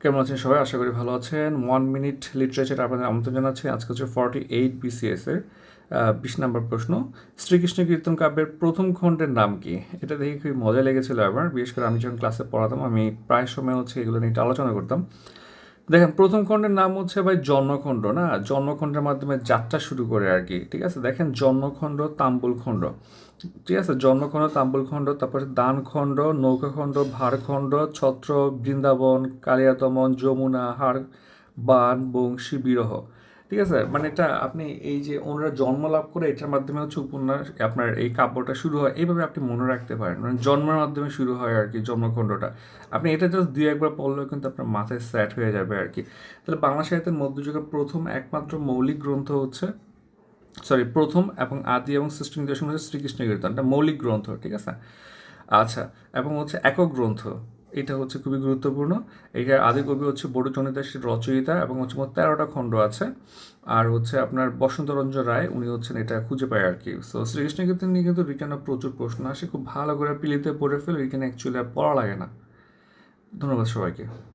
কেমন আছেন সবাই? আশা করি ভালো আছেন। 1 মিনিট লিটারেচার আপনাদের আমন্ত্রণ জানাচ্ছি। আজকে হচ্ছে 48 BCS এর 20 নম্বর প্রশ্ন। শ্রীকৃষ্ণ কীর্তন কাব্যের প্রথম খণ্ডের নাম কি? এটা দেখে খুবই মজা লেগেছিল আমার। বিশেষ করে আমি যখন ক্লাসে পড়াতাম, আমি প্রায় সময় হচ্ছে এগুলো নিয়ে একটু আলোচনা করতাম। দেখেন, প্রথম খণ্ডের নাম হচ্ছে ভাই জন্মখণ্ড, না? জন্মখণ্ডের মাধ্যমে যাত্রা শুরু করে আর কি। ঠিক আছে? দেখেন, জন্মখণ্ড, তাম্বুল খণ্ড। ঠিক আছে? জন্মখণ্ড, তাম্বুল খণ্ড, তারপরে দানখণ্ড, নৌকাখণ্ড, ভারখণ্ড, ছত্র, বৃন্দাবন, কালিয়াদমন, যমুনা, হার, বান, বংশী, বিরহ। ঠিক আছে? মানে এটা আপনি এই যে ওনারা জন্ম লাভ করে, এটার মাধ্যমে হচ্ছে উপন্যাস, আপনার এই কাব্যটা শুরু হয়, এইভাবে আপনি মনে রাখতে পারেন। মানে জন্মের মাধ্যমে শুরু হয় আর কি জন্মখণ্ডটা। আপনি এটা জাস্ট দুই একবার পড়লেও কিন্তু আপনার মাথায় সেট হয়ে যাবে আর কি। তাহলে বাংলা সাহিত্যের মধ্যযুগের প্রথম একমাত্র মৌলিক গ্রন্থ হচ্ছে, প্রথম এবং আদি এবং সৃষ্টি নিদর্শন হচ্ছে শ্রীকৃষ্ণ কীর্তন। এটা মৌলিক গ্রন্থ, ঠিক আছে? আচ্ছা, এবং হচ্ছে একক গ্রন্থ, এটা হচ্ছে খুবই গুরুত্বপূর্ণ। এটার আদি কবি হচ্ছে বড়ুচন্দ্র দাসের রচয়িতা, এবং হচ্ছে মোট 13টা খণ্ড আছে। আর হচ্ছে আপনার বসন্তরঞ্জন রায়, উনি হচ্ছেন এটা খুঁজে পায় আর কি। সো শ্রীকৃষ্ণ কীর্তন নিয়ে কিন্তু রিটার্নে প্রচুর প্রশ্ন আসে, খুব ভালো করে পিলিতে পড়ে ফেলে, এখানে অ্যাকচুয়ালি আর পড়া লাগে না। ধন্যবাদ সবাইকে।